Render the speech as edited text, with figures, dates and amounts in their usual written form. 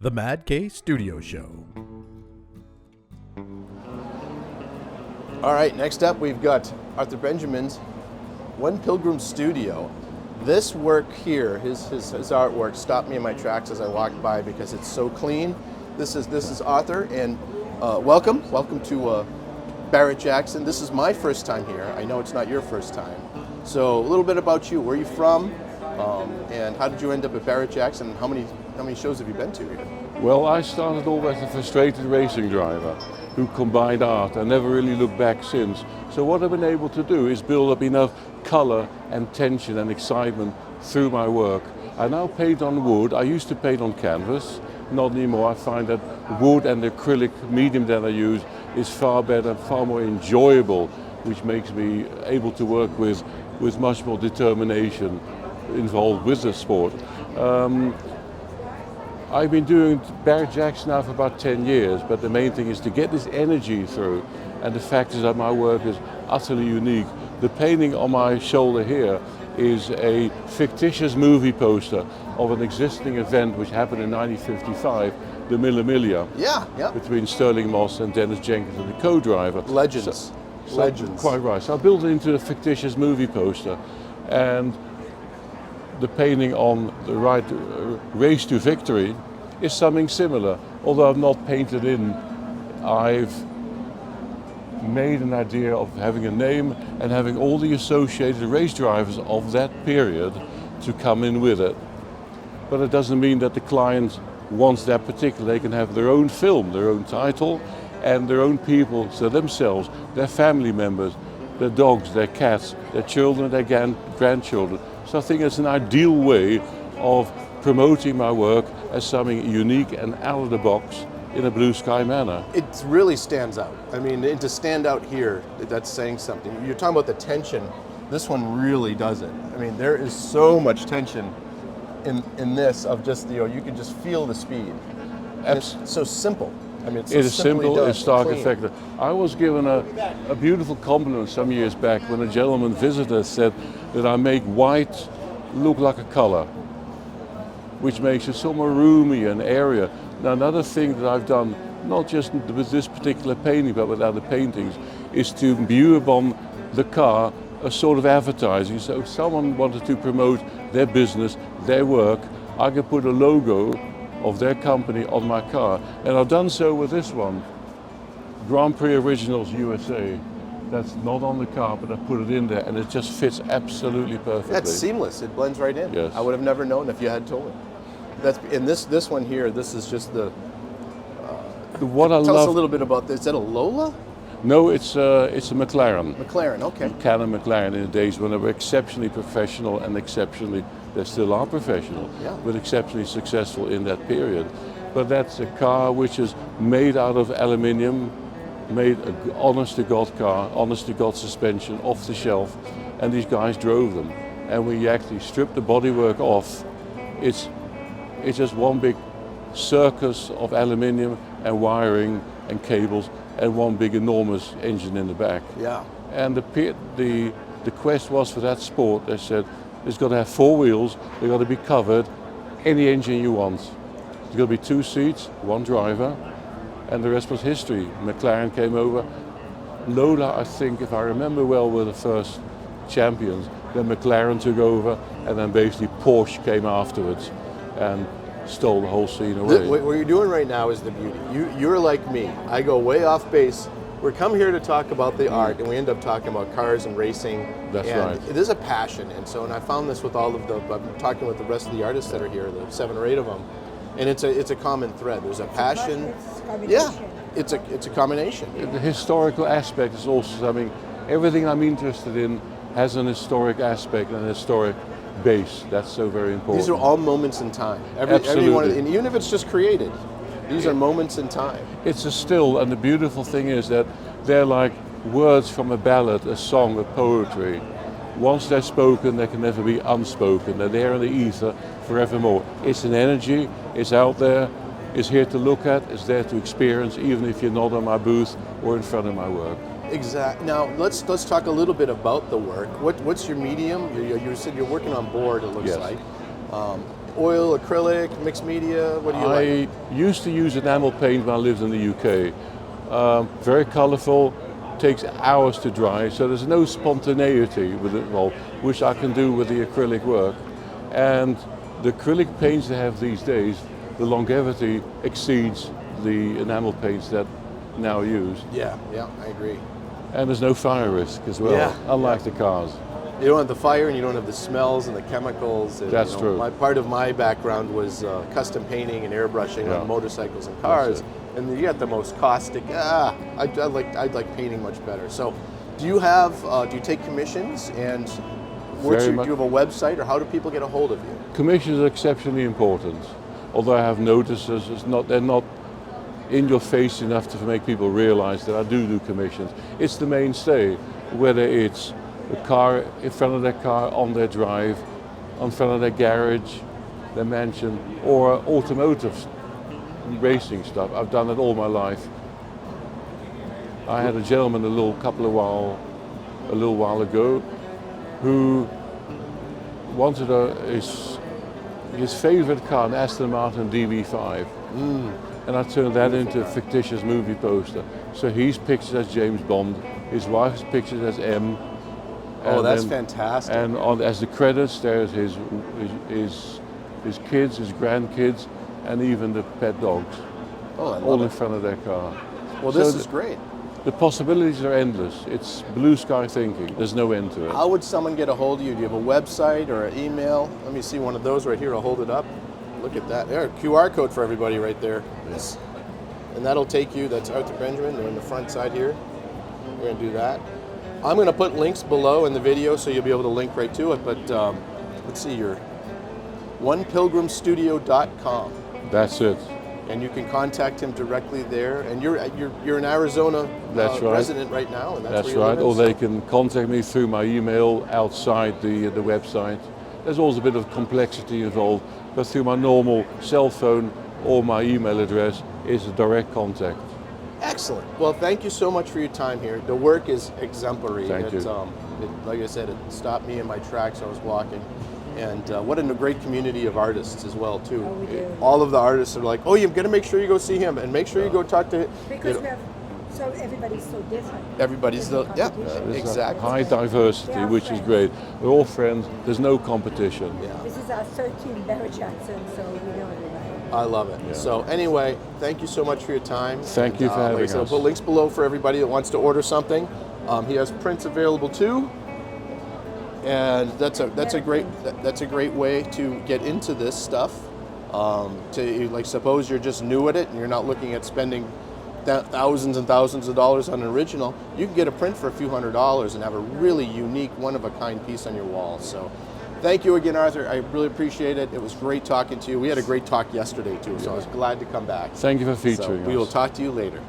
The Mad K Studio Show. All right, next up we've got Arthur Benjamin's One Pilgrim Studio. This work here, his artwork, stopped me in my tracks as I walked by because it's so clean. This is Arthur, and welcome to Barrett Jackson. This is my first time here. I know it's not your first time. So a little bit about you. Where are you from? And how did you end up at Barrett Jackson? How many shows have you been to here? Well, I started off as a frustrated racing driver who combined art and never really looked back since. So what I've been able to do is build up enough color and tension and excitement through my work. I now paint on wood. I used to paint on canvas, not anymore. I find that wood and the acrylic medium that I use is far better, far more enjoyable, which makes me able to work with much more determination involved with the sport. I've been doing Barrett Jackson now for about 10 years, but the main thing is to get this energy through, and the fact is that my work is utterly unique. The painting on my shoulder here is a fictitious movie poster of an existing event which happened in 1955, the Millimilia, between Sterling Moss and Dennis Jenkins, and the co-driver. Legends. Quite right. So I built it into a fictitious movie poster, and the painting on the right, Race to Victory, is something similar. Although I've not painted in, I've made an idea of having a name and having all the associated race drivers of that period to come in with it. But it doesn't mean that the client wants that particular. They can have their own film, their own title, and their own people, so themselves, their family members, their dogs, their cats, their children, their grandchildren. So I think it's an ideal way of promoting my work as something unique and out of the box in a blue sky manner. It really stands out. I mean, and to stand out here, that's saying something. You're talking about the tension. This one really does it. I mean, there is so much tension in this of just, you can just feel the speed. And it's so simple. I mean, it is simple, it's stark, effective. I was given a beautiful compliment some years back when a gentleman visitor said that I make white look like a color, which makes it so more roomy and area. Now, another thing that I've done, not just with this particular painting, but with other paintings, is to imbue upon the car a sort of advertising. So if someone wanted to promote their business, their work, I could put a logo of their company on my car. And I've done so with this one, Grand Prix Originals USA. That's not on the car, but I put it in there, and it just fits absolutely perfectly. That's seamless, it blends right in. Yes. I would have never known if you had told me. And this one here, this is just the what I tell love, us a little bit about this. Is that a Lola? No, it's a McLaren. McLaren, okay. Canon McLaren in the days when they were exceptionally professional and they still are professional, but exceptionally successful in that period. But that's a car which is made out of aluminium, made an honest-to-God car, honest-to-God suspension, off the shelf, and these guys drove them. And we actually stripped the bodywork off. It's just one big circus of aluminium and wiring and cables and one big enormous engine in the back. Yeah. And the quest was for that sport, they said, it's got to have 4 wheels, they've got to be covered, any engine you want. There's got to be 2 seats, 1 driver, and the rest was history. McLaren came over. Lola, I think, if I remember well, were the first champions. Then McLaren took over, and then basically Porsche came afterwards and stole the whole scene away. What you're doing right now is the beauty. You're like me. I go way off base. We're come here to talk about the art, and we end up talking about cars and racing. That's and right. It is a passion, and I found this with all of I'm talking with the rest of the artists that are here, the 7 or 8 of them, and it's a common thread. There's a passion. It's a combination. The historical aspect is also something. Everything I'm interested in has an historic aspect and an historic base. That's so very important. These are all moments in time. Absolutely. Every one and even if it's just created, these are moments in time. It's a still, and the beautiful thing is that they're like words from a ballad, a song, a poetry. Once they're spoken, they can never be unspoken. They're there in the ether forevermore. It's an energy, it's out there, it's here to look at, it's there to experience, even if you're not on my booth or in front of my work. Exactly. Now let's talk a little bit about the work. What's your medium? You said you're working on board. It looks Yes. like. oil, acrylic, mixed media? What do you like? I used to use enamel paint when I lived in the UK. Very colorful, takes hours to dry, so there's no spontaneity with it, well, which I can do with the acrylic work. And the acrylic paints they have these days, the longevity exceeds the enamel paints that now used. Yeah, I agree. And there's no fire risk as well, unlike the cars. You don't have the fire and you don't have the smells and the chemicals. And, That's true. Part of my background was custom painting and airbrushing on motorcycles and cars. And you get the most caustic. I like painting much better. So, do you take commissions, and do you have a website, or how do people get a hold of you? Commissions are exceptionally important. Although I have notices, they're not in your face enough to make people realize that I do commissions. It's the mainstay, whether it's a car in front of their car, on their drive, in front of their garage, their mansion, or automotive racing stuff. I've done it all my life. I had a gentleman a little while ago who wanted his favorite car, an Aston Martin DB5. And I turned that into a fictitious movie poster. So he's pictured as James Bond, his wife's pictured as M. Oh, that's fantastic. And as the credits, there's his kids, his grandkids, and even the pet dogs. Oh, I love all it. in front of their car. Well, this is great. The possibilities are endless. It's blue sky thinking. There's no end to it. How would someone get a hold of you? Do you have a website or an email? Let me see one of those right here. I'll hold it up. Look at that. There, QR code for everybody right there. Yes. And that'll take you, that's Arthur Benjamin. They're on the front side here. We're going to do that. I'm going to put links below in the video so you'll be able to link right to it. But let's see, you're onepilgrimstudio.com. That's it. And you can contact him directly there. And you're an Arizona resident right now, and that's where you right. live in, Or they can contact me through my email outside the website. There's always a bit of complexity involved, but through my normal cell phone or my email address is a direct contact. Excellent. Well, thank you so much for your time here. The work is exemplary. Thank you. Like I said, it stopped me in my tracks. I was walking. And what a great community of artists as well, too. Oh, we do. All of the artists are like, oh, you've got to make sure you go see him, and make sure you go talk to him. Because everybody's so different. Everybody's exactly. High diversity, which is great. We're all friends. The's no competition. Yeah. This is our 13th Barrett Jackson, so we know everybody. I love it. Yeah. So anyway, thank you so much for your time. Thank you for having us. I'll put links below for everybody that wants to order something. He has prints available too. And that's a great way to get into this stuff. Suppose you're just new at it and you're not looking at spending thousands and thousands of dollars on an original. You can get a print for a few $100s and have a really unique, one-of-a-kind piece on your wall. So, thank you again, Arthur. I really appreciate it. It was great talking to you. We had a great talk yesterday too, so I was glad to come back. Thank you for featuring us. We will talk to you later.